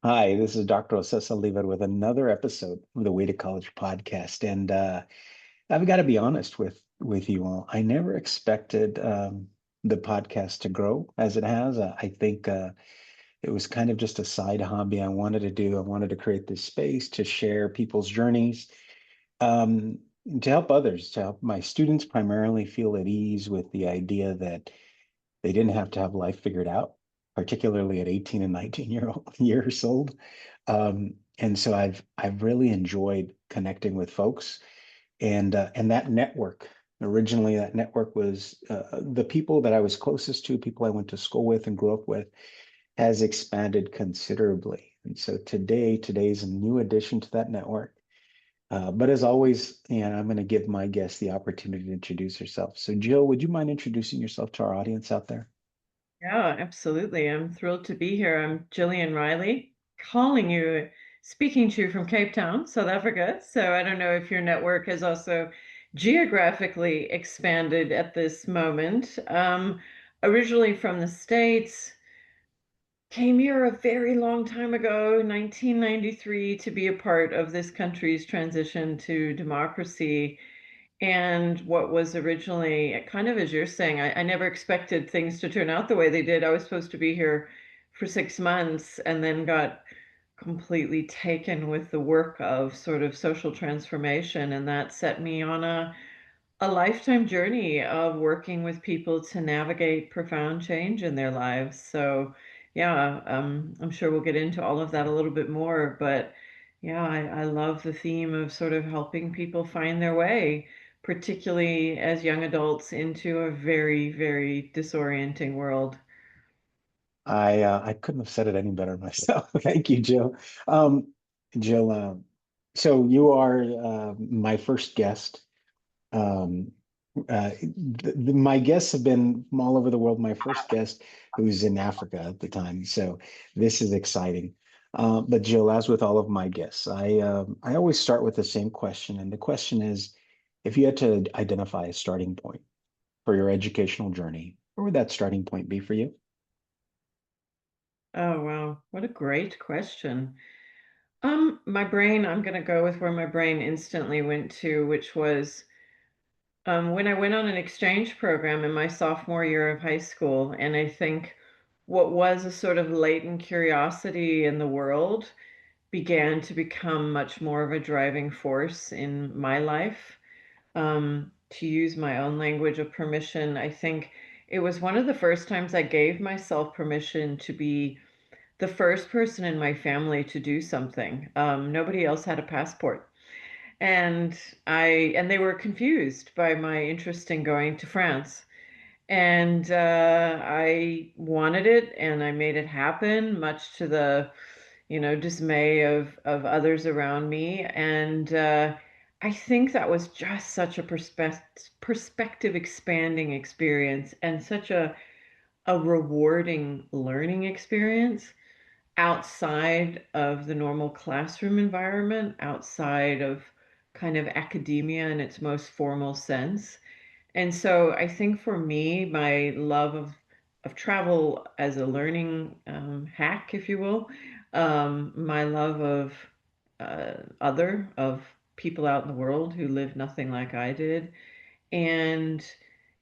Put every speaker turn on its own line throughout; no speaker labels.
Hi, this is Dr. Saldivar with another episode of the Way to College podcast. And I've got to be honest with you all. I never expected the podcast to grow as it has. I think it was kind of just a side hobby I wanted to do. I wanted to create this space to share people's journeys, to help others, to help my students primarily feel at ease with the idea that they didn't have to have life figured out, particularly at 18 and 19 years old. And so I've really enjoyed connecting with folks and that network. Originally, that network was the people that I was closest to, people I went to school with and grew up with, has expanded considerably. And so today's a new addition to that network. But as always, I'm going to give my guest the opportunity to introduce herself. So, Jill, would you mind introducing yourself to our audience out there?
Yeah, absolutely. I'm thrilled to be here. I'm Jillian Riley, calling you, speaking to you from Cape Town, South Africa. So I don't know if your network has also geographically expanded at this moment. Originally from the States, came here a very long time ago, 1993, to be a part of this country's transition to democracy. And what was originally kind of as you're saying, I never expected things to turn out the way they did. I was supposed to be here for 6 months and then got completely taken with the work of sort of social transformation. And that set me on a lifetime journey of working with people to navigate profound change in their lives. So, yeah, I'm sure we'll get into all of that a little bit more. But yeah, I love the theme of sort of helping people find their way, particularly as young adults, into a very, very disorienting world.
I couldn't have said it any better myself. Thank you, Jill. Um, Jill, so you are my first guest. Um, my guests have been from all over the world. My first guest, who's in Africa at the time, so this is exciting. But Jill, as with all of my guests, I always start with the same question, and the question is, if you had to identify a starting point for your educational journey, where would that starting point be for you?
Oh, wow. What a great question. My brain, I'm going to go with where my brain instantly went to, which was when I went on an exchange program in my sophomore year of high school. And I think what was a sort of latent curiosity in the world began to become much more of a driving force in my life. To use my own language of permission, I think it was one of the first times I gave myself permission to be the first person in my family to do something. Nobody else had a passport. And they were confused by my interest in going to France. And I wanted it and I made it happen, much to the, dismay of others around me. And I think that was just such a perspective expanding experience and such a rewarding learning experience outside of the normal classroom environment, outside of kind of academia in its most formal sense. And so I think for me, my love of travel as a learning hack, if you will, my love of of people out in the world who live nothing like I did, and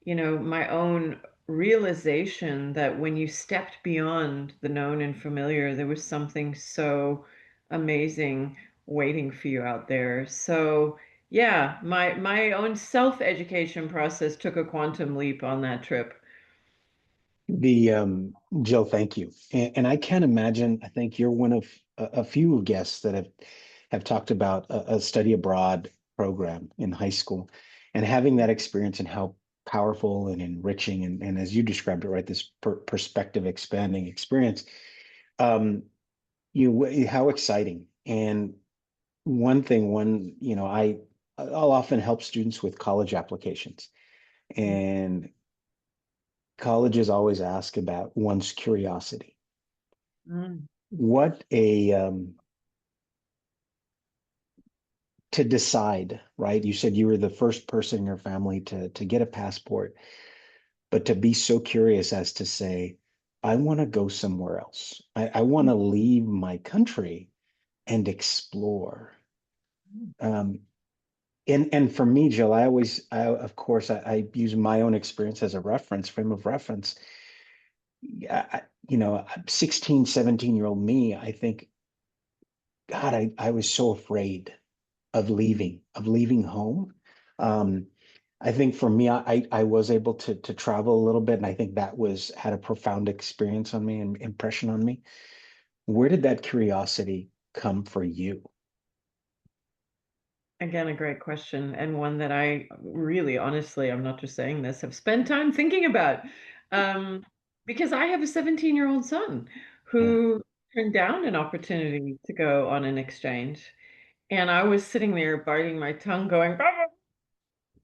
my own realization that when you stepped beyond the known and familiar, there was something so amazing waiting for you out there. So yeah, my own self-education process took a quantum leap on that trip.
The Jill, thank you. And I can't imagine, I think you're one of a few guests that have talked about a study abroad program in high school and having that experience and how powerful and enriching and as you described it, right, this perspective expanding experience. Um, how exciting. And I'll often help students with college applications. And colleges always ask about one's curiosity.
Mm.
What a To decide, right? You said you were the first person in your family to get a passport, but to be so curious as to say, I want to go somewhere else. I want to leave my country and explore. Um, and for me, Jill, of course, I use my own experience as a reference, frame of reference. Yeah, 16, 17-year-old me, I think, God, I was so afraid of leaving home. Um, I think for me, I was able to travel a little bit, and I think that had a profound experience on me and impression on me. Where did that curiosity come for you?
Again, a great question, and one that I really, honestly, I'm not just saying this, have spent time thinking about. Um, because I have a 17-year-old son
Yeah.
who turned down an opportunity to go on an exchange. And I was sitting there biting my tongue, going, "Mama,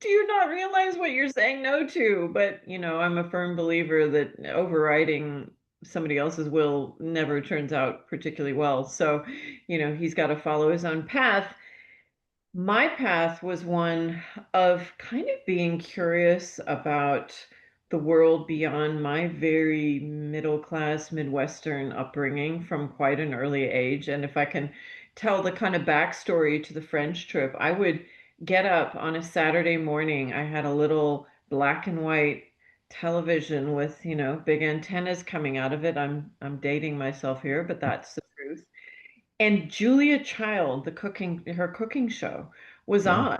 do you not realize what you're saying no to?" But, I'm a firm believer that overriding somebody else's will never turns out particularly well. So, he's got to follow his own path. My path was one of kind of being curious about the world beyond my very middle class Midwestern upbringing from quite an early age. And if I can tell the kind of backstory to the French trip, I would get up on a Saturday morning. I had a little black and white television with, big antennas coming out of it. I'm dating myself here, but that's the truth. And Julia Child, her cooking show was
Wow.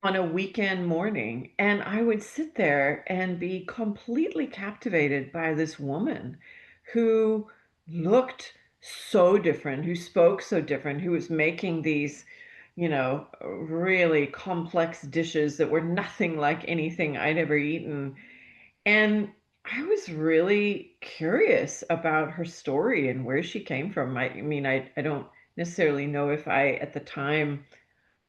on a weekend morning, and I would sit there and be completely captivated by this woman who looked so different, who spoke so different, who was making these, really complex dishes that were nothing like anything I'd ever eaten. And I was really curious about her story and where she came from. I mean, I don't necessarily know if I, at the time,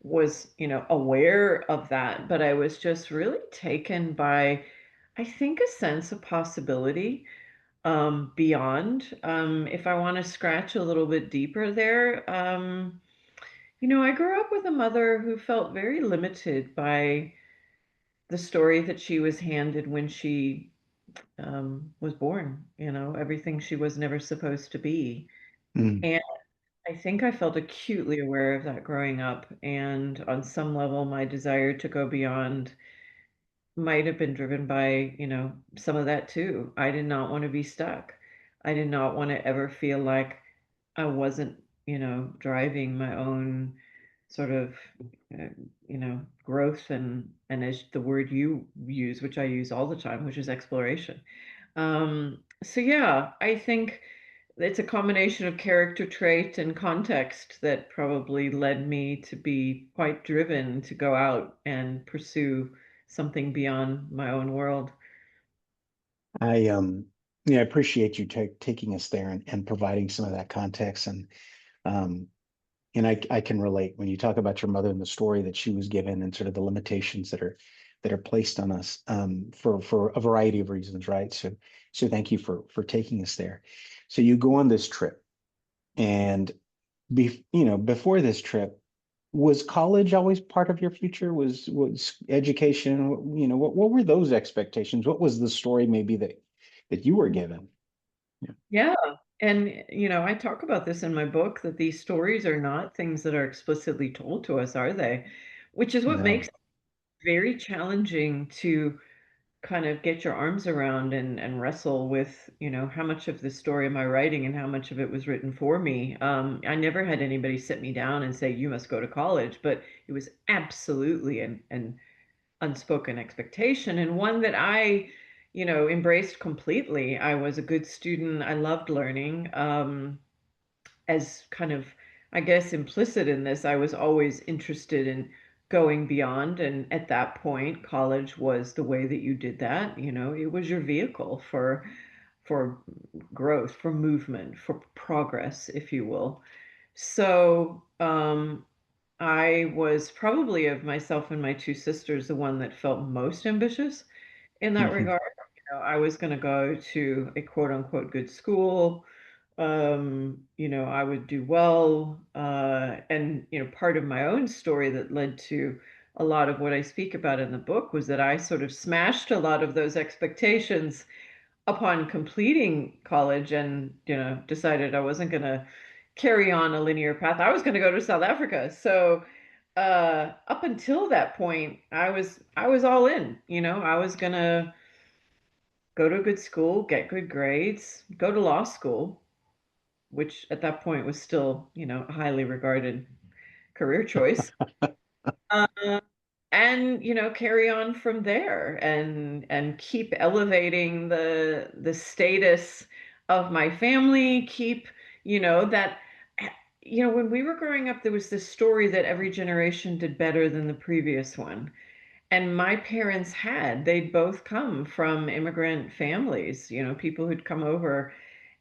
was, aware of that, but I was just really taken by, I think, a sense of possibility beyond. If I want to scratch a little bit deeper there, I grew up with a mother who felt very limited by the story that she was handed when she was born, everything she was never supposed to be.
Mm.
And I think I felt acutely aware of that growing up. And on some level, my desire to go beyond might have been driven by, some of that too. I did not want to be stuck. I did not want to ever feel like I wasn't, driving my own sort of, uh, growth and as the word you use, which I use all the time, which is exploration. So yeah, I think it's a combination of character trait and context that probably led me to be quite driven to go out and pursue something beyond my own world.
I yeah, I appreciate you taking us there and providing some of that context um and I can relate when you talk about your mother and the story that she was given and sort of the limitations that are placed on us for a variety of reasons, right? So thank you for taking us there. So you go on this trip and before this trip, was college always part of your future? Was education, what were those expectations? What was the story maybe that you were given? Yeah.
Yeah. And, I talk about this in my book that these stories are not things that are explicitly told to us, are they? Which is what makes
No.
it very challenging to kind of get your arms around and wrestle with, how much of the story am I writing and how much of it was written for me. I never had anybody sit me down and say, you must go to college, but it was absolutely an unspoken expectation and one that I, embraced completely. I was a good student. I loved learning. As kind of, I guess, implicit in this, I was always interested in going beyond. And at that point, college was the way that you did that. It was your vehicle for growth, for movement, for progress, if you will. So I was probably of myself and my two sisters the one that felt most ambitious in that
Hmm.
regard. I was going to go to a quote unquote good school. I would do well. And, part of my own story that led to a lot of what I speak about in the book was that I sort of smashed a lot of those expectations upon completing college and, decided I wasn't going to carry on a linear path, I was going to go to South Africa. So, up until that point, I was all in, I was going to go to a good school, get good grades, go to law school, which at that point was still, a highly regarded career choice. Uh, and carry on from there and keep elevating the status of my family, keep that when we were growing up, there was this story that every generation did better than the previous one. And my parents they'd both come from immigrant families, people who'd come over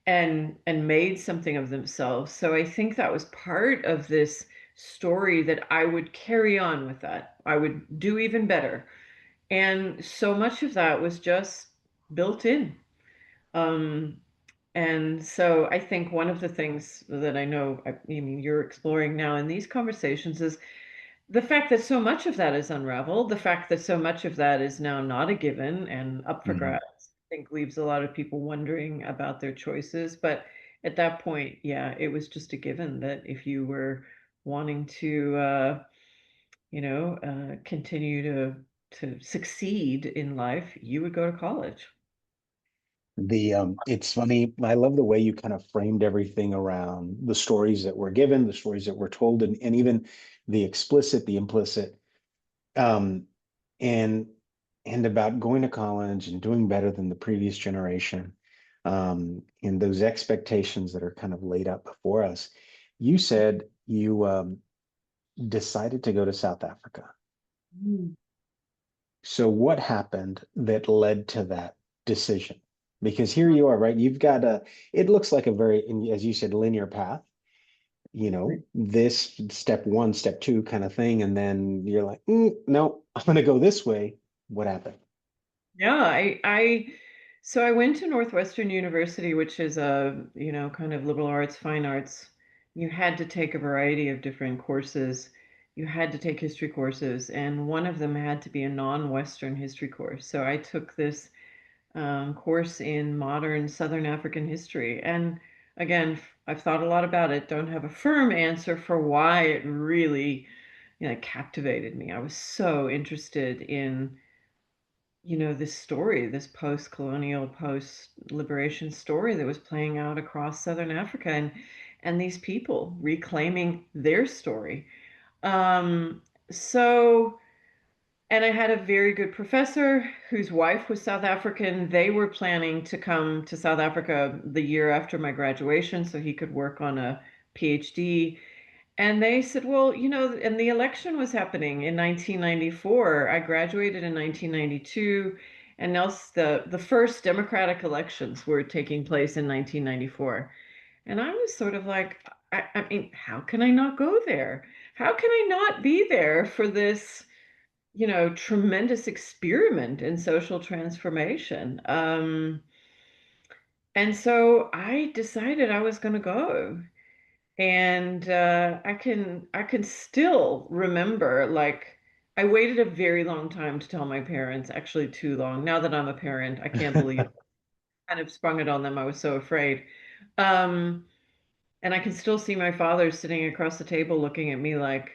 and made something of themselves. So I think that was part of this story, that I would carry on with that. I would do even better. And so much of that was just built in. Um, and so I think one of the things that I mean, you're exploring now in these conversations is the fact that so much of that is unraveled, the fact that so much of that is now not a given and up for
Mhm.
grabs, I think leaves a lot of people wondering about their choices. But at that point, yeah, it was just a given that if you were wanting to, continue to succeed in life, you would go to college.
It's funny. I love the way you kind of framed everything around the stories that were given, the stories that were told, and even the explicit, the implicit, um, and and about going to college and doing better than the previous generation, and those expectations that are kind of laid out before us. You said you decided to go to South Africa.
Mm.
So what happened that led to that decision? Because here you are, right? You've got it looks like a very, as you said, linear path, this step one, step two kind of thing. And then you're like, no, I'm going to go this way. What happened?
Yeah, so I went to Northwestern University, which is a, kind of liberal arts, fine arts. You had to take a variety of different courses. You had to take history courses, and one of them had to be a non-Western history course. So I took this course in modern Southern African history. And again, I've thought a lot about it, don't have a firm answer for why it really, captivated me. I was so interested in this story, this post-colonial, post-liberation story that was playing out across Southern Africa, and these people reclaiming their story. Um, so, and I had a very good professor whose wife was South African. They were planning to come to South Africa the year after my graduation so he could work on a PhD. And they said, well, and the election was happening in 1994. I graduated in 1992, and else the first democratic elections were taking place in 1994. And I was sort of like, I mean, how can I not go there? How can I not be there for this, tremendous experiment in social transformation? And so I decided I was going to go. And I can still remember, like, I waited a very long time to tell my parents, actually too long. Now that I'm a parent, I can't believe I kind of sprung it on them. I was so afraid. Um, and I can still see my father sitting across the table looking at me like,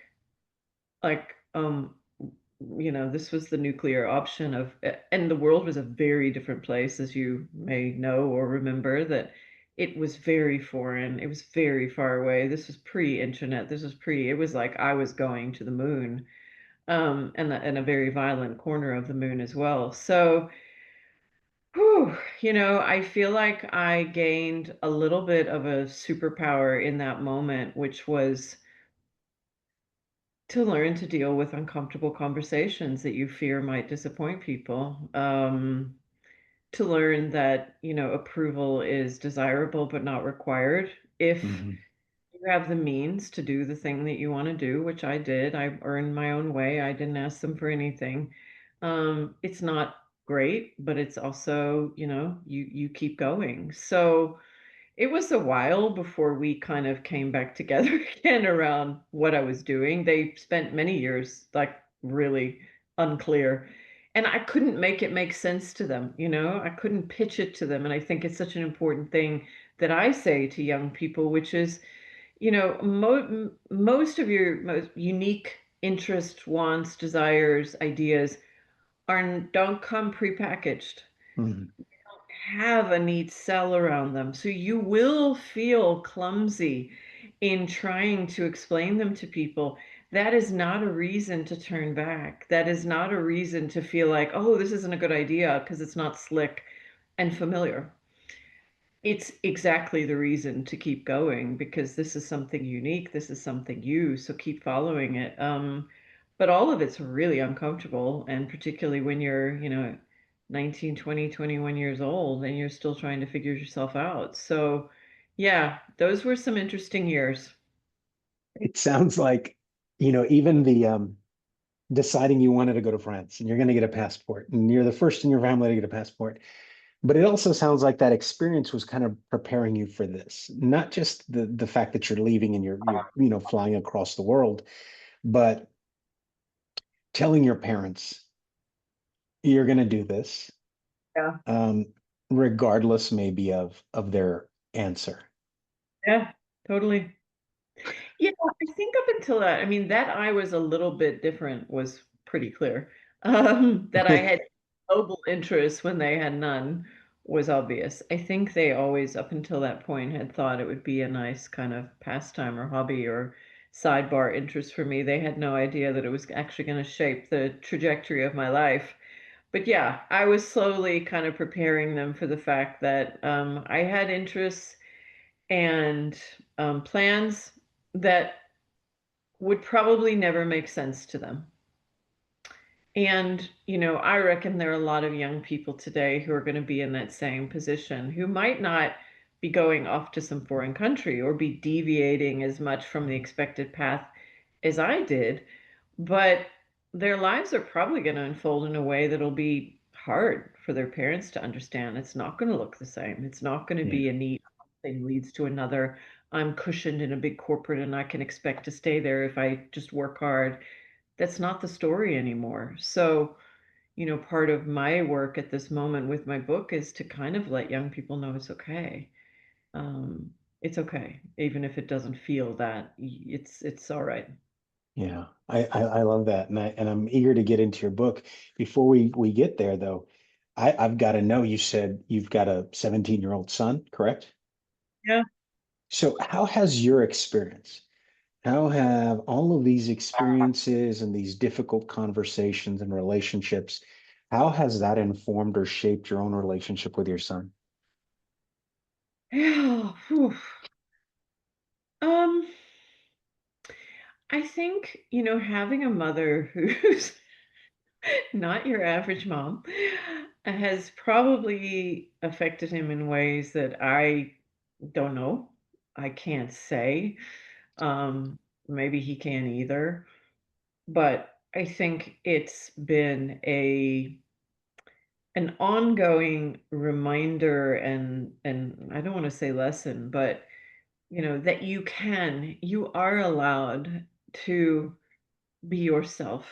this was the nuclear option and the world was a very different place, as you may know or remember, that it was very foreign. It was very far away. This was pre-internet. It was like I was going to the moon, and a very violent corner of the moon as well. So, whew, I feel like I gained a little bit of a superpower in that moment, which was to learn to deal with uncomfortable conversations that you fear might disappoint people. To learn that, approval is desirable but not required. If
Mhm.
you have the means to do the thing that you want to do, which I did, I earned my own way. I didn't ask them for anything. It's not great, but it's also, you keep going. So, it was a while before we kind of came back together again around what I was doing. They spent many years like really unclear. and I couldn't make it make sense to them, you know? I couldn't pitch it to them, and I think it's such an important thing that I say to young people, which is, you know, most of your most unique interests, wants, desires, ideas don't come prepackaged,
Mhm.
have a neat cell around them. So you will feel clumsy in trying to explain them to people. That is not a reason to turn back. That is not a reason to feel like, oh, this isn't a good idea because it's not slick and familiar. It's exactly the reason to keep going because this is something unique. This is something new. So keep following it. But all of it's really uncomfortable. And particularly when you're, you know, 19, 20, 21 years old and you're still trying to figure yourself out. So yeah, those were some interesting years.
It sounds like, even the deciding you wanted to go to France and you're going to get a passport and you're the first in your family to get a passport. But it also sounds like that experience was kind of preparing you for this, not just the fact that you're leaving and you're flying across the world, but telling your parents you're going to do this,
Yeah.
um, regardless maybe of their answer.
Yeah, totally. Yeah, I think up until that, I mean, that I was a little bit different was pretty clear. That I had global interests when they had none was obvious. I think they always, up until that point, had thought it would be a nice kind of pastime or hobby or sidebar interest for me. They had no idea that it was actually going to shape the trajectory of my life. But yeah, I was slowly kind of preparing them for the fact that I had interests and plans that would probably never make sense to them. And, you know, I reckon there are a lot of young people today who are going to be in that same position, who might not be going off to some foreign country or be deviating as much from the expected path as I did, but their lives are probably going to unfold in a way that'll be hard for their parents to understand. It's not going to look the same. It's not going to
Yeah.
be a neat thing leads to another. I'm cushioned in a big corporate and I can expect to stay there if I just work hard. That's not the story anymore. So, you know, part of my work at this moment with my book is to kind of let young people know it's okay. Um, it's okay, even if it doesn't feel that it's all right.
Yeah, I love that, and I'm eager to get into your book. Before we get there, though, I've got to know. You said you've got a 17-year-old son, correct?
Yeah.
So how has your experience? How have all of these experiences and these difficult conversations and relationships, how has that informed or shaped your own relationship with your son?
Yeah. Whew. Um, I think, you know, having a mother who's not your average mom has probably affected him in ways that I don't know. I can't say. Um, Maybe he can't either. But I think it's been an ongoing reminder and I don't want to say lesson, but you know, that you are allowed to be yourself.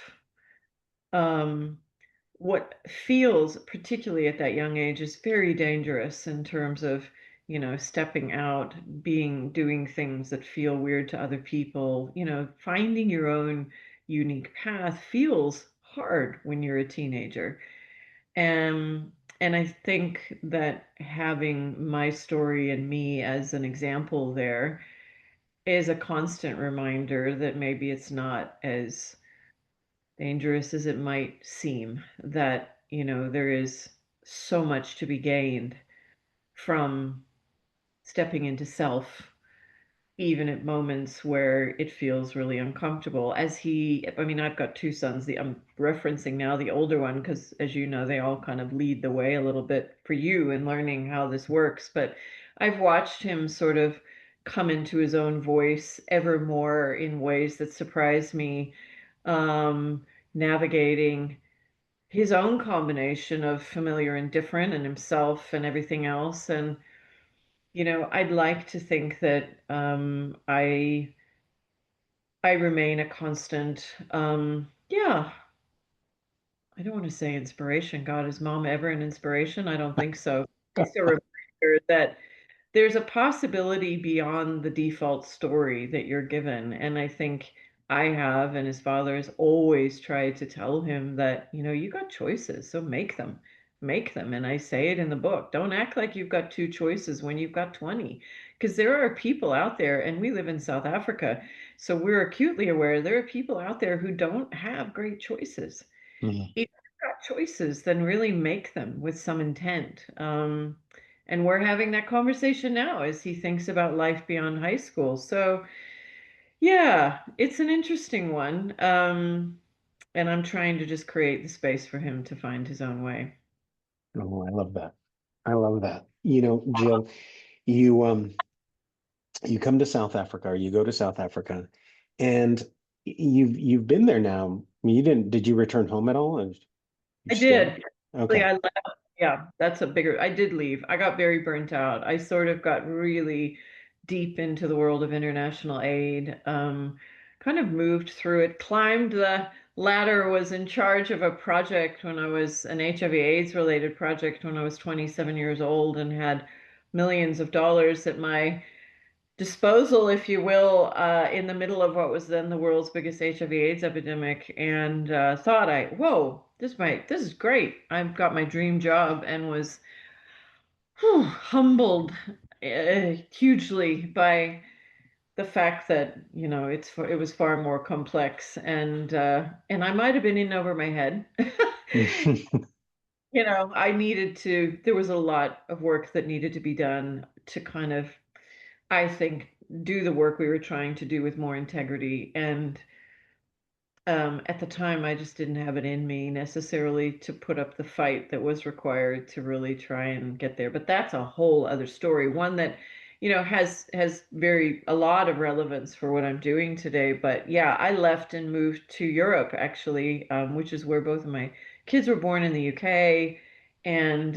Um, what feels, particularly at that young age, is very dangerous in terms of, you know, stepping out, doing things that feel weird to other people, you know, finding your own unique path feels hard when you're a teenager. And I think that having my story and me as an example there is a constant reminder that maybe it's not as dangerous as it might seem, that, you know, there is so much to be gained from stepping into self, even at moments where it feels really uncomfortable. I mean, I've got two sons. I'm referencing now the older one because, as you know, they all kind of lead the way a little bit for you in learning how this works. But I've watched him sort of come into his own voice ever more in ways that surprise me, um, navigating his own combination of familiar and different and himself and everything else. And, you know, I'd like to think that I remain a constant, yeah, I don't want to say inspiration. God, is mom ever an inspiration? I don't think so. Just a reminder that there's a possibility beyond the default story that you're given. And I think I have, and his father has always tried to tell him that, you got choices, so make them. Make them. And I say it in the book. Don't act like you've got two choices when you've got 20. Because there are people out there, and we live in South Africa, so we're acutely aware there are people out there who don't have great choices.
Mhm.
If you've got choices, then really make them with some intent. And we're having that conversation now as he thinks about life beyond high school. So, yeah, it's an interesting one. And I'm trying to just create the space for him to find his own way.
Oh, I love that. I love that. Jill, you you come to South Africa, or you go to South Africa, and you've been there now. I mean, did you return home at all? Or you
I
stayed?
did. Actually,
Okay.
I left. Yeah, that's a bigger. I did leave. I got very burnt out. I sort of got really deep into the world of international aid. Kind of moved through it, climbed the ladder, was in charge of a project when I was an HIV/AIDS related project when I was 27 years old and had millions of dollars at my disposal, if you will, in the middle of what was then the world's biggest HIV/AIDS epidemic, and thought whoa, this is great. I've got my dream job, and was humbled hugely by the fact that it was far more complex, and I might have been in over my head. I needed to. There was a lot of work that needed to be done to kind of, I think, do the work we were trying to do with more integrity. And at the time, I just didn't have it in me necessarily to put up the fight that was required to really try and get there. But that's a whole other story, one that, has very a lot of relevance for what I'm doing today. But yeah, I left and moved to Europe actually, which is where both of my kids were born, in the UK. And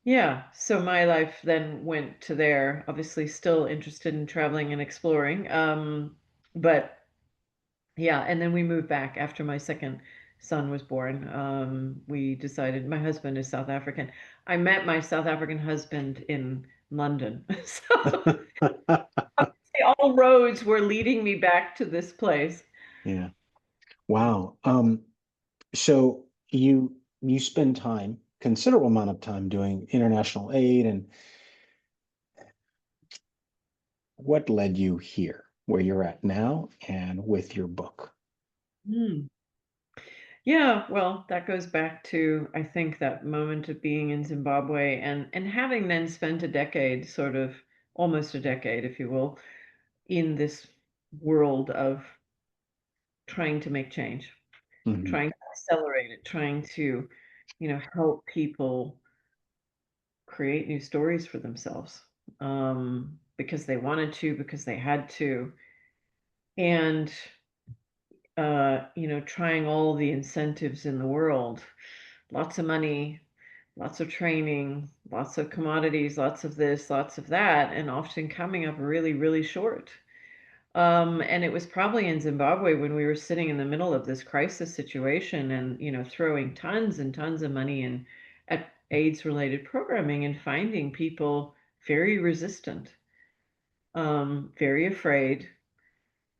yeah, so my life then went to there, obviously still interested in traveling and exploring. But yeah, and then we moved back after my second son was born. We decided, my husband is South African. I met my South African husband in London. So all roads were leading me back to this place.
Yeah. Wow. So you spend time, considerable amount of time doing international aid, and what led you here, where you're at now, and with your book?
Hmm. Yeah, well, that goes back to, I think, that moment of being in Zimbabwe, and having then spent a decade, sort of almost a decade, if you will, in this world of trying to make change,
Hmm.
trying to accelerate it, trying to, help people create new stories for themselves, because they wanted to, because they had to, and trying all the incentives in the world, lots of money, lots of training, lots of commodities, lots of this, lots of that, and often coming up really, really short. And it was probably in Zimbabwe when we were sitting in the middle of this crisis situation and, throwing tons and tons of money in at AIDS related programming and finding people very resistant, very afraid.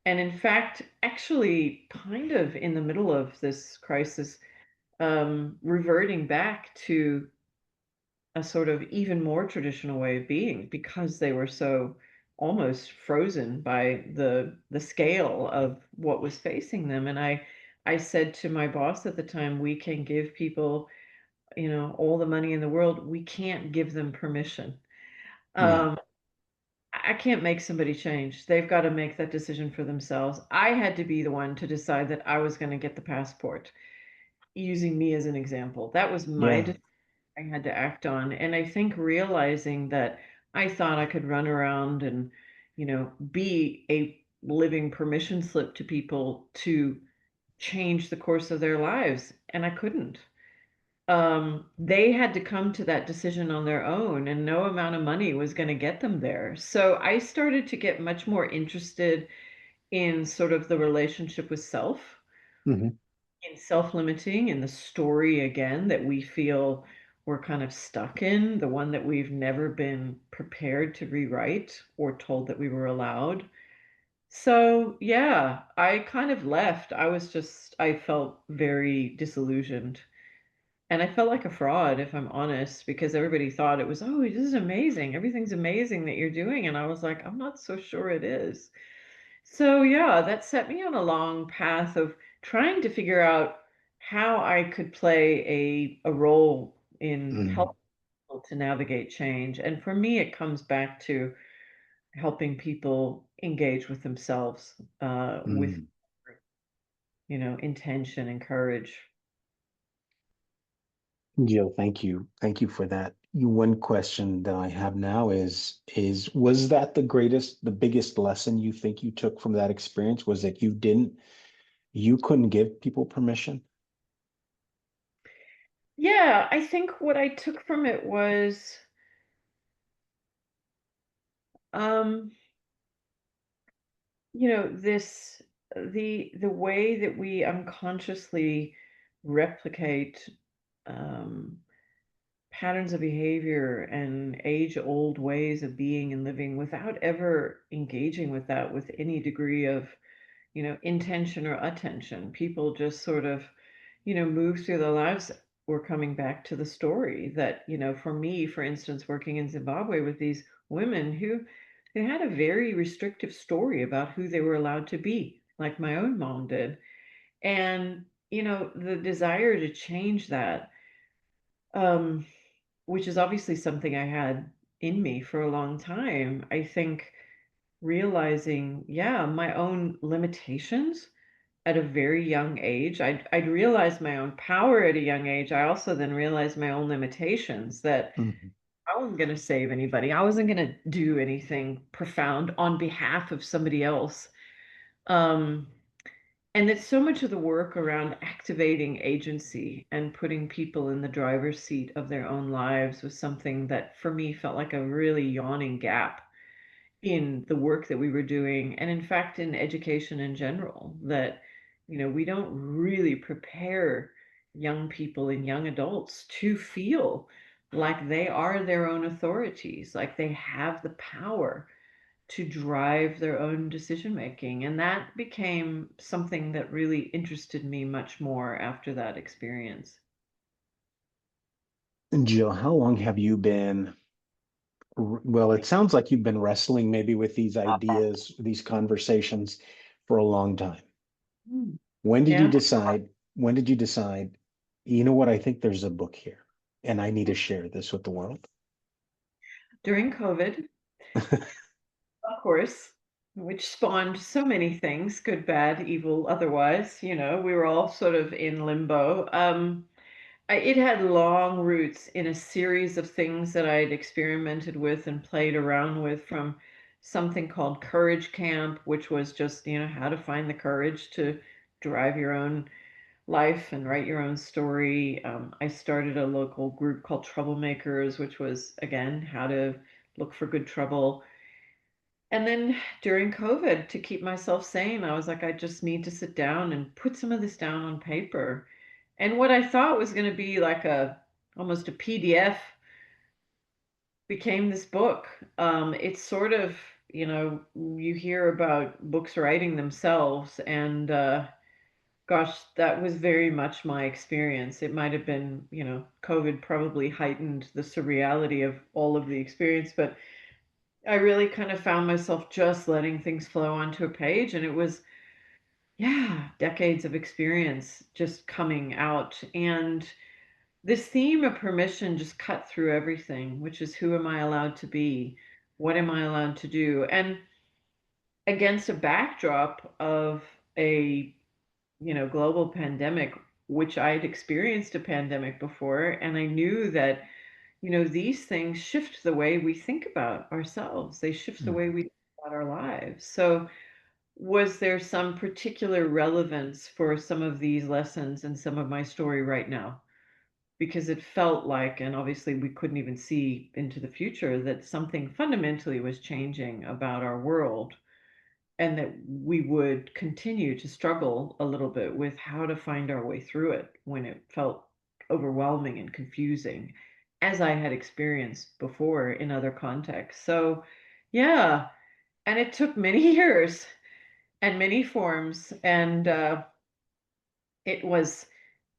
And in fact, actually, kind of in the middle of this crisis, reverting back to a sort of even more traditional way of being because they were so almost frozen by the scale of what was facing them. And I said to my boss at the time, we can give people, all the money in the world. We can't give them permission.
Yeah.
um I can't make somebody change. They've got to make that decision for themselves. I had to be the one to decide that I was going to get the passport, using me as an example. That was my
Yeah.
decision I had to act on. And I think realizing that I thought I could run around and, be a living permission slip to people to change the course of their lives. And I couldn't. They had to come to that decision on their own, and no amount of money was going to get them there. So I started to get much more interested in sort of the relationship with self,
Hmm.
in self-limiting in the story again that we feel we're kind of stuck in, the one that we've never been prepared to rewrite or told that we were allowed. So, yeah, I kind of left. I felt very disillusioned. And I felt like a fraud, if I'm honest, because everybody thought it was, oh, this is amazing. Everything's amazing that you're doing. And I was like, I'm not so sure it is. So, yeah, that set me on a long path of trying to figure out how I could play a role in
Mm,
helping people to navigate change. And for me, it comes back to helping people engage with themselves with,
mm.
intention and courage.
Jill, thank you. Thank you for that. One question that I have now is was that the biggest lesson you think you took from that experience was that you couldn't give people permission?
Yeah, I think what I took from it was, um, this the way that we unconsciously replicate um, patterns of behavior and age-old ways of being and living without ever engaging with that with any degree of intention or attention. People just sort of, move through their lives. We're coming back to the story that, for me, for instance, working in Zimbabwe with these women who they had a very restrictive story about who they were allowed to be, like my own mom did. And, the desire to change that, um, which is obviously something I had in me for a long time. I think realizing, yeah, my own limitations at a very young age. I'd realized my own power at a young age. I also then realized my own limitations that
Mhm.
I wasn't going to save anybody. I wasn't going to do anything profound on behalf of somebody else. Um, and that so much of the work around activating agency and putting people in the driver's seat of their own lives was something that for me felt like a really yawning gap in the work that we were doing, and in fact in education in general, that we don't really prepare young people and young adults to feel like they are their own authorities, like they have the power to drive their own decision making. And that became something that really interested me much more after that experience.
Jill, how long have you been, well, it sounds like you've been wrestling maybe with these ideas, these conversations for a long time.
Mm.
When did you
Yeah,
decide, when did you decide, you know what, I think there's a book here and I need to share this with the world?
during COVID, of course, which spawned so many things, good, bad, evil, otherwise. We were all sort of in limbo. It had long roots in a series of things that I'd experimented with and played around with, from something called Courage Camp, which was just, how to find the courage to drive your own life and write your own story. I started a local group called Troublemakers, which was, again, how to look for good trouble. And then during COVID, to keep myself sane, I was like, I just need to sit down and put some of this down on paper. And what I thought was going to be like almost a PDF became this book. It's sort of, you hear about books writing themselves, and gosh, that was very much my experience. It might have been, COVID probably heightened the surreality of all of the experience, but I really kind of found myself just letting things flow onto a page. And it was, yeah, decades of experience just coming out. And this theme of permission just cut through everything, which is, who am I allowed to be? What am I allowed to do? And against a backdrop of a, global pandemic, which I'd experienced a pandemic before. And I knew that, these things shift the way we think about ourselves. They shift the way
Mhm.
we think about our lives. So, was there some particular relevance for some of these lessons and some of my story right now? Because it felt like, and obviously we couldn't even see into the future, that something fundamentally was changing about our world. and that we would continue to struggle a little bit with how to find our way through it when it felt overwhelming and confusing, as I had experienced before in other contexts. So, yeah, and it took many years and many forms. And it was,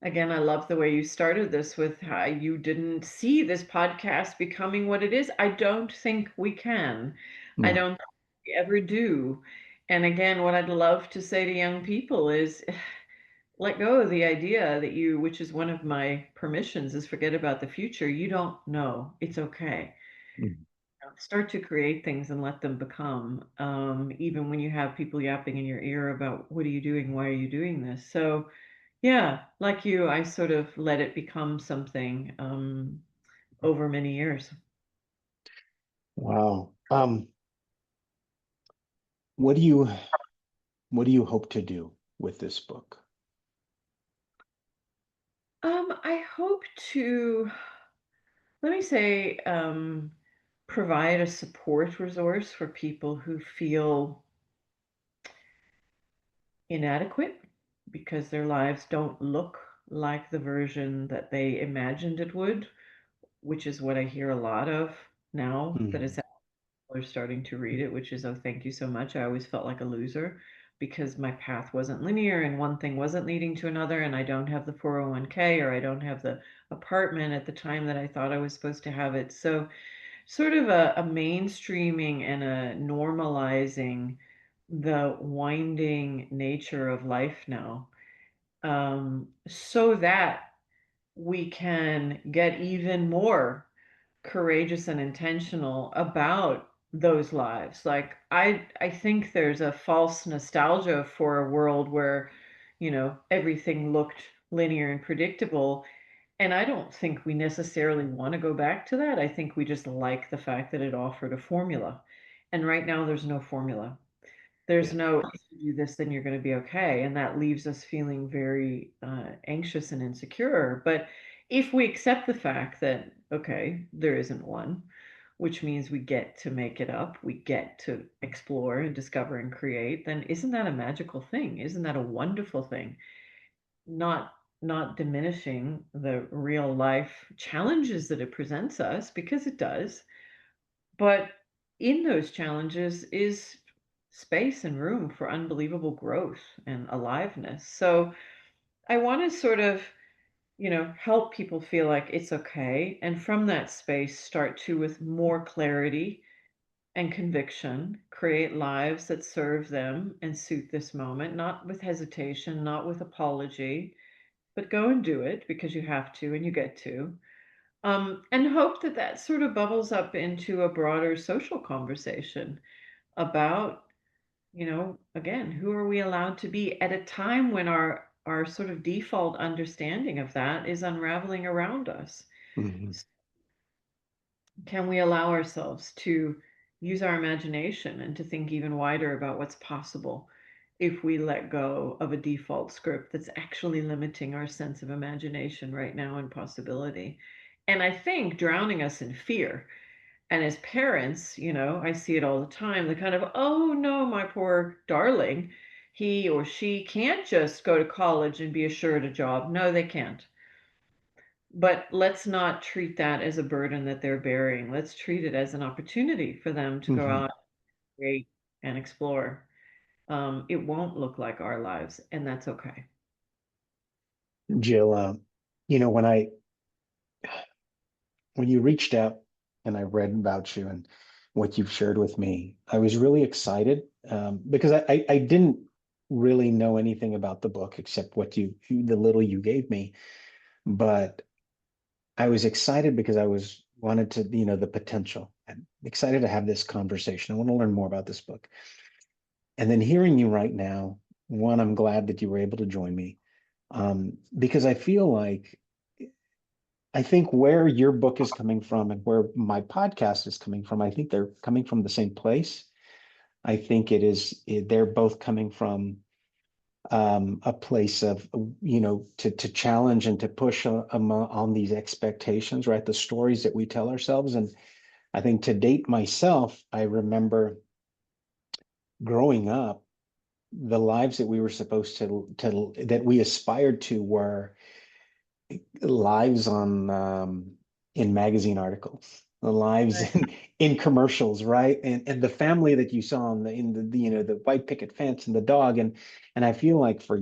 again, I love the way you started this with how you didn't see this podcast becoming what it is. I don't think we can. I
No.
don't think we ever do. And again, what I'd love to say to young people is let go of the idea that you, which is one of my permissions, is forget about the future. You don't know. It's okay.
Mhm.
Start to create things and let them become, even when you have people yapping in your ear about what are you doing? Why are you doing this? So, yeah, like you, I sort of let it become something over many years.
Wow. What do you hope to do with this book?
I hope to, let me say, provide a support resource for people who feel inadequate because their lives don't look like the version that they imagined it would, which is what I hear a lot of now that
Mhm.
it's are starting to read it, which is, oh, thank you so much. I always felt like a loser because my path wasn't linear and one thing wasn't leading to another, and I don't have the 401k or I don't have the apartment at the time that I thought I was supposed to have it. So, sort of a mainstreaming and a normalizing the winding nature of life now, so that we can get even more courageous and intentional about those lives. Like I think there's a false nostalgia for a world where, everything looked linear and predictable. And I don't think we necessarily want to go back to that. I think we just like the fact that it offered a formula. And right now there's no formula. There's
Yeah.
no, if you do this, then you're going to be okay. And that leaves us feeling very anxious and insecure. But if we accept the fact that, okay, there isn't one, which means we get to make it up, we get to explore and discover and create, then isn't that a magical thing? Isn't that a wonderful thing? Not not diminishing the real life challenges that it presents us, because it does, but in those challenges is space and room for unbelievable growth and aliveness. So I want to sort of, help people feel like it's okay. And from that space, start to, with more clarity and conviction, create lives that serve them and suit this moment, not with hesitation, not with apology, but go and do it because you have to and you get to. And hope that that sort of bubbles up into a broader social conversation about, again, who are we allowed to be at a time when our sort of default understanding of that is unraveling around us.
Mhm.
Can we allow ourselves to use our imagination and to think even wider about what's possible if we let go of a default script that's actually limiting our sense of imagination right now and possibility? And I think drowning us in fear. And as parents, I see it all the time, the kind of, oh no, my poor darling, he or she can't just go to college and be assured a job. No, they can't. But let's not treat that as a burden that they're bearing. Let's treat it as an opportunity for them to go
Mhm.
out, create, and explore. It won't look like our lives, and that's okay.
Jill, when you reached out and I read about you and what you've shared with me, I was really excited because I didn't really know anything about the book except the little you gave me. But I was excited because I was wanted to, the potential. I'm excited to have this conversation. I want to learn more about this book. And then hearing you right now, one, I'm glad that you were able to join me because I think where your book is coming from and where my podcast is coming from, I think they're coming from the same place. I think they're both coming from a place of, to challenge and to push on these expectations, right? The stories that we tell ourselves. And I think to date myself, I remember growing up, the lives that we were supposed to that we aspired to were lives on in magazine articles, the lives
Right.
in commercials, right? And the family that you saw in the you know the white picket fence and the dog and I feel like for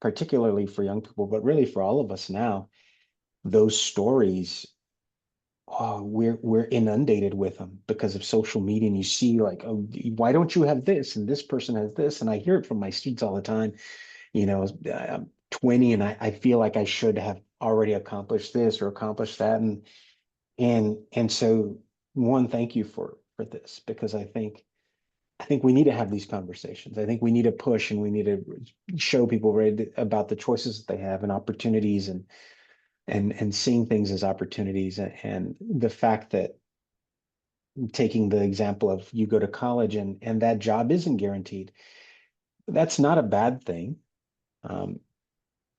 particularly for young people, but really for all of us now, those stories, oh, we're inundated with them because of social media. And you see like, oh, why don't you have this? And this person has this. And I hear it from my students all the time. I'm 20 and I feel like I should have already accomplished this or accomplished that. And so one, thank you for this because I think we need to have these conversations. I think we need to push and we need to show people about the choices that they have and opportunities and seeing things as opportunities and the fact that taking the example of you go to college and that job isn't guaranteed. That's not a bad thing. Um,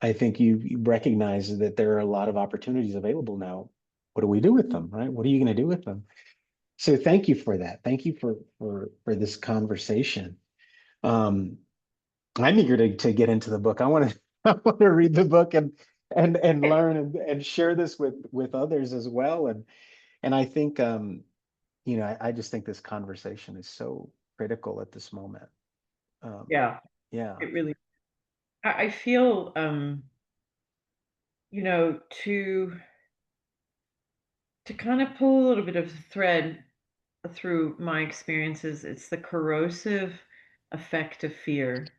I think you recognize that there are a lot of opportunities available now. What do we do with them, right? What are you going to do with them? So thank you for that. Thank you for this conversation. Um, I'm eager to get into the book. I want to I want to read the book and learn and share this with others as well. And I think I just think this conversation is so critical at this moment. Um,
Yeah,
yeah.
it really, I feel, you know, to kind of pull a little bit of thread through my experiences, it's the corrosive effect of fear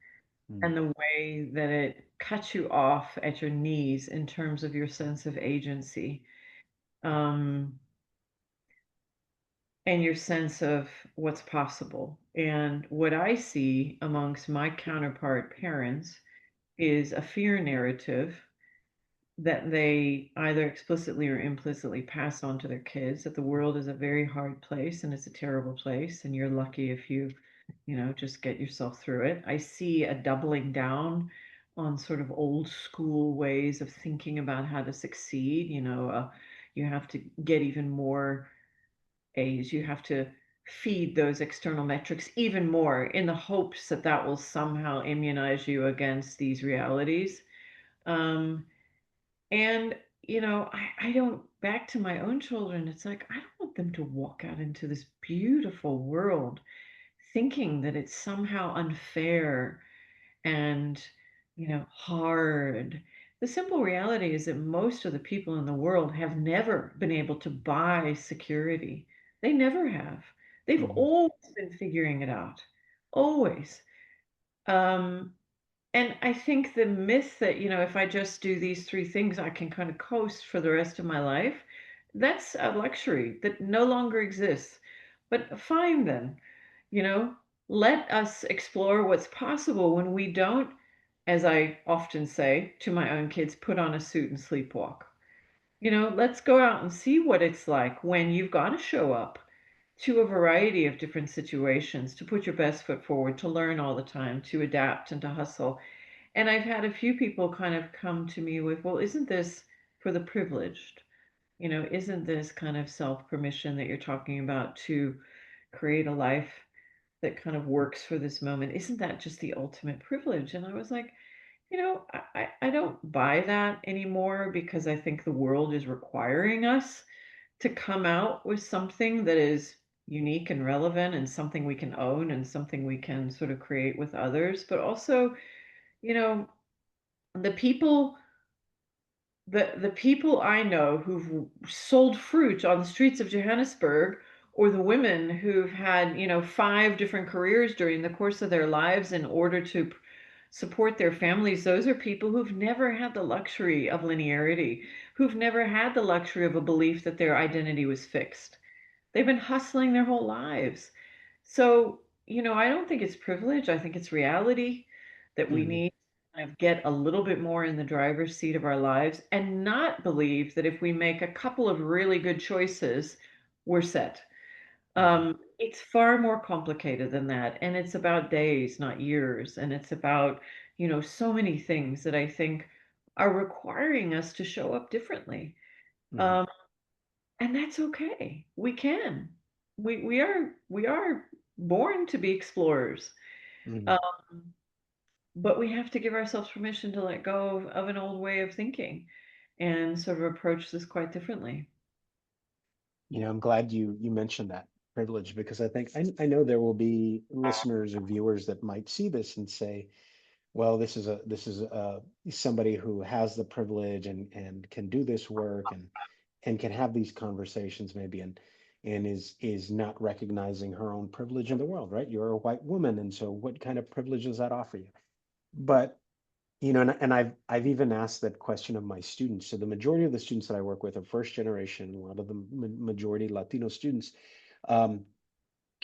Mm,
and the way that it cuts you off at your knees in terms of your sense of agency, um, and your sense of what's possible. And what I see amongst my counterpart parents is a fear narrative that they either explicitly or implicitly pass on to their kids, that the world is a very hard place and it's a terrible place and you're lucky if you just get yourself through it. I see a doubling down on sort of old school ways of thinking about how to succeed. You have to get even more A's, you have to feed those external metrics even more in the hopes that that will somehow immunize you against these realities. Um, and, I don't, back to my own children, it's like, I don't want them to walk out into this beautiful world thinking that it's somehow unfair and, hard. The simple reality is that most of the people in the world have never been able to buy security. They never have. They've
mhm,
always been figuring it out. Always. Um, and I think the myth that, if I just do these three things, I can kind of coast for the rest of my life, that's a luxury that no longer exists. But fine then, you know, let us explore what's possible when we don't, as I often say to my own kids, put on a suit and sleepwalk. Let's go out and see what it's like when you've got to show up to a variety of different situations, to put your best foot forward, to learn all the time, to adapt and to hustle. And I've had a few people kind of come to me with, well, isn't this for the privileged? Isn't this kind of self permission that you're talking about to create a life that kind of works for this moment? Isn't that just the ultimate privilege? And I was like, I don't buy that anymore because I think the world is requiring us to come out with something that is unique and relevant and something we can own and something we can sort of create with others. But also, you know, the people the people I know who've sold fruit on the streets of Johannesburg, or the women who've had, five different careers during the course of their lives in order to support their families, those are people who've never had the luxury of linearity, who've never had the luxury of a belief that their identity was fixed. They've been hustling their whole lives. So, I don't think it's privilege. I think it's reality that we
mhm,
need to kind of get a little bit more in the driver's seat of our lives and not believe that if we make a couple of really good choices, we're set.
mhm,
It's far more complicated than that. And it's about days, not years. And it's about, so many things that I think are requiring us to show up differently.
mhm,
Um, and that's okay. We can. We are born to be explorers.
Mhm.
Um, but we have to give ourselves permission to let go of an old way of thinking and sort of approach this quite differently.
I'm glad you mentioned that privilege, because I think I know there will be listeners or viewers that might see this and say, well, this is somebody who has the privilege and can do this work and can have these conversations maybe and is not recognizing her own privilege in the world, right? You're a white woman, and so what kind of privilege does that offer you? But and I've even asked that question of my students. So the majority of the students that I work with are first generation, a lot of them majority Latino students. Um,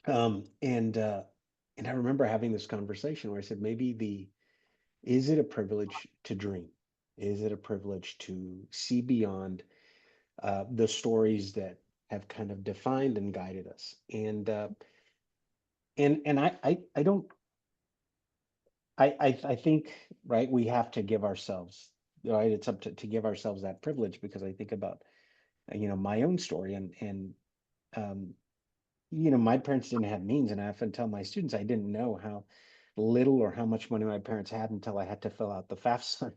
um, and uh, and I remember having this conversation where I said, maybe the is it a privilege to dream? Is it a privilege to see beyond the stories that have kind of defined and guided us? And I don't I think, right, we have to give ourselves, right, it's up to give ourselves that privilege, because I think about my own story and um my parents didn't have means, and I often tell my students I didn't know how little or how much money my parents had until I had to fill out the FAFSA.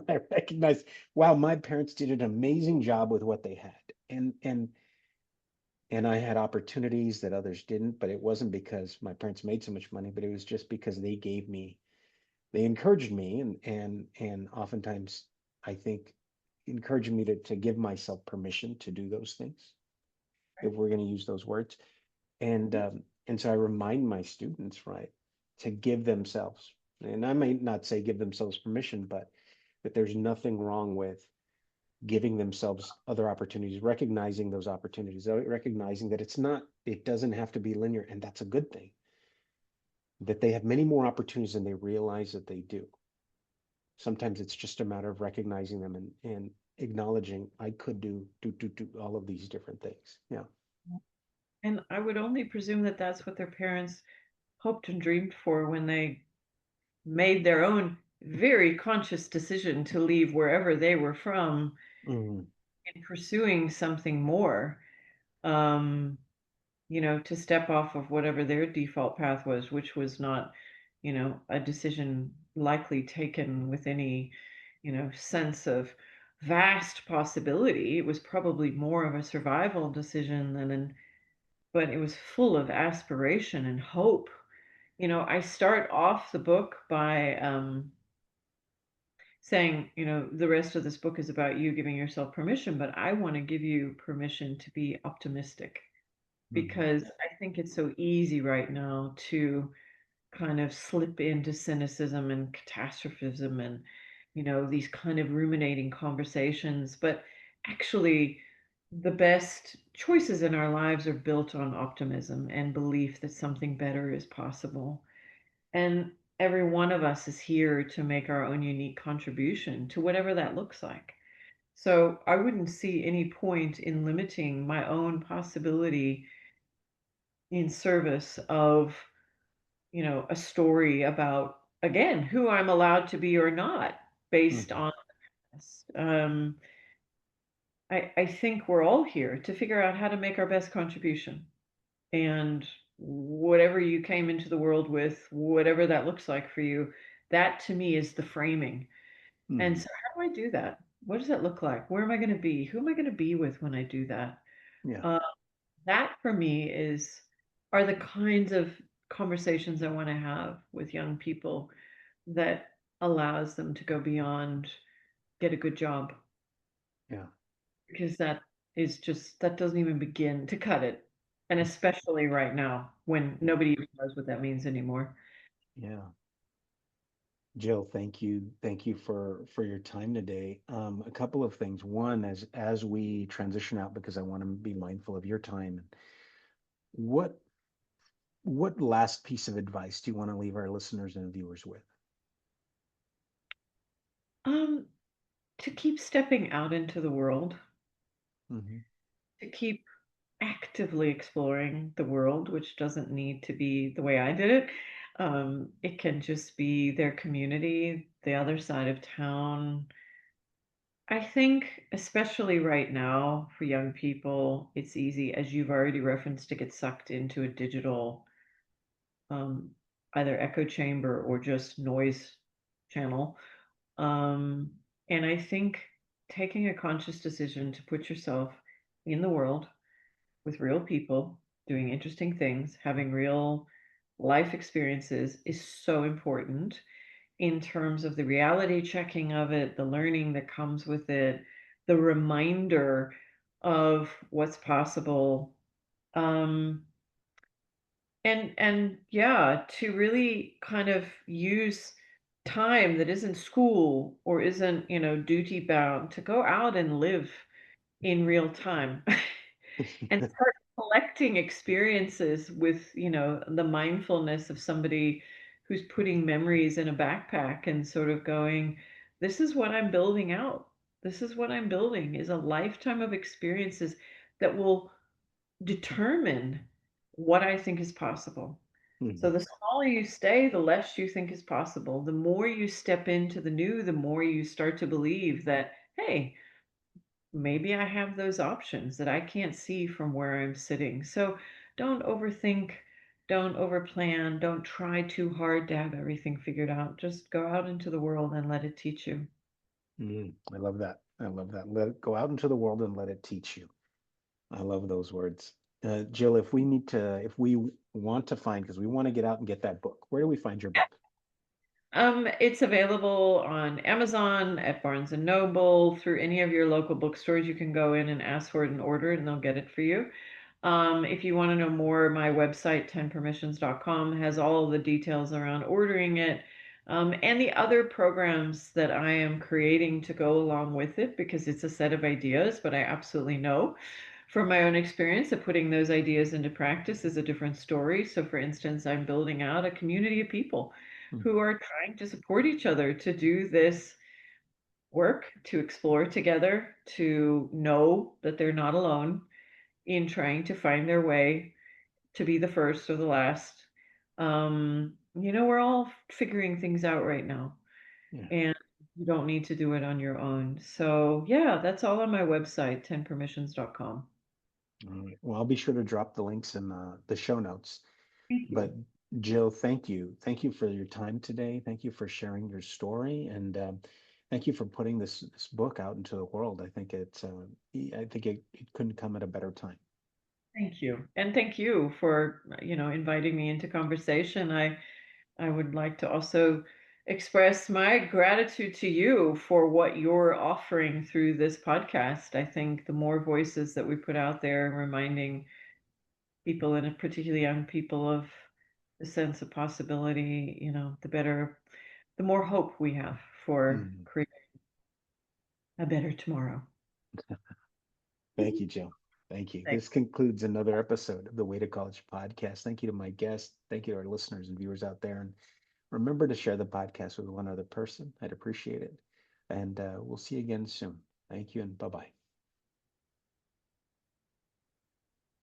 I recognized, wow, my parents did an amazing job with what they had. And I had opportunities that others didn't, but it wasn't because my parents made so much money, but it was just because they encouraged me, and oftentimes I think encouraging me to give myself permission to do those things, if we're going to use those words. And so I remind my students, right, to give themselves, and I may not say give themselves permission, but that there's nothing wrong with giving themselves other opportunities, recognizing those opportunities, recognizing that it doesn't have to be linear, and that's a good thing, that they have many more opportunities than they realize that they do. Sometimes it's just a matter of recognizing them and acknowledging I could do all of these different things. Yeah.
And I would only presume that that's what their parents hoped and dreamed for when they made their own very conscious decision to leave wherever they were from
Mhm.
in pursuing something more. Um, to step off of whatever their default path was, which was not, a decision likely taken with any, sense of vast possibility. It was probably more of a survival decision but it was full of aspiration and hope. I start off the book by saying, the rest of this book is about you giving yourself permission, but I want to give you permission to be optimistic
Mhm.
because I think it's so easy right now to kind of slip into cynicism and catastrophism and these kind of ruminating conversations, but actually the best choices in our lives are built on optimism and belief that something better is possible, and every one of us is here to make our own unique contribution to whatever that looks like. So I wouldn't see any point in limiting my own possibility in service of a story about, again, who I'm allowed to be or not based
Mhm.
on this. I think we're all here to figure out how to make our best contribution. And whatever you came into the world with, whatever that looks like for you, that to me is the framing. And
Mhm.
so, how do I do that? What does that look like? Where am I going to be? Who am I going to be with when I do that?
Yeah.
Uh, that for me are the kinds of conversations I want to have with young people that allows them to go beyond get a good job,
Yeah.
because that doesn't even begin to cut it. And especially right now when
Yeah.
nobody even knows what that means anymore.
Yeah. Jill, thank you. Thank you for your time today. A couple of things. One, as we transition out, because I want to be mindful of your time, what what last piece of advice do you want to leave our listeners and viewers with?
Um, to keep stepping out into the world,
Hmm.
to keep actively exploring the world, which doesn't need to be the way I did it. It can just be their community, the other side of town. I think, especially right now for young people, it's easy, as you've already referenced, to get sucked into a digital um, either echo chamber or just noise channel. Um, and I think taking a conscious decision to put yourself in the world with real people, doing interesting things, having real life experiences is so important in terms of the reality checking of it, the learning that comes with it, the reminder of what's possible. Um, and yeah, to really kind of use time that isn't school or isn't, duty bound to go out and live in real time and start collecting experiences with, the mindfulness of somebody who's putting memories in a backpack and sort of going, this is what I'm building out. This is what I'm building is a lifetime of experiences that will determine what I think is possible. So
Mhm.
the smaller you stay, the less you think is possible. The more you step into the new, the more you start to believe that, hey, maybe I have those options that I can't see from where I'm sitting. So don't overthink, don't overplan, don't try too hard to have everything figured out. Just go out into the world and let it teach you.
I love that. I love that. Let it go out into the world and let it teach you. I love those words. Jill, if we want to find, because we want to get out and get that book, where do we find your book?
It's available on Amazon, at Barnes and Noble, through any of your local bookstores. You can go in and ask for it and order it, and they'll get it for you. If you want to know more, my website, 10permissions.com, has all of the details around ordering it, and the other programs that I am creating to go along with it, because it's a set of ideas, but I absolutely know from my own experience that putting those ideas into practice is a different story. So, for instance, I'm building out a community of people who
Mhm.
are trying to support each other to do this work, to explore together, to know that they're not alone in trying to find their way to be the first or the last. We're all figuring things out right now,
Yeah.
and you don't need to do it on your own. So, yeah, that's all on my website, 10permissions.com.
All right. Well, I'll be sure to drop the links in the show notes.
Thank you.
But Jill, thank you. Thank you for your time today. Thank you for sharing your story, and thank you for putting this book out into the world. I think it couldn't come at a better time.
Thank you. And thank you for, inviting me into conversation. I would like to also express my gratitude to you for what you're offering through this podcast. I think the more voices that we put out there, reminding people, and particularly young people, of the sense of possibility, the better, the more hope we have for
Mhm.
creating a better tomorrow.
Thank you, Jill. Thank you.
Thanks.
This concludes another episode of the Way to College podcast. Thank you to my guests. Thank you to our listeners and viewers out there. And remember to share the podcast with one other person. I'd appreciate it. And we'll see you again soon. Thank you and bye bye.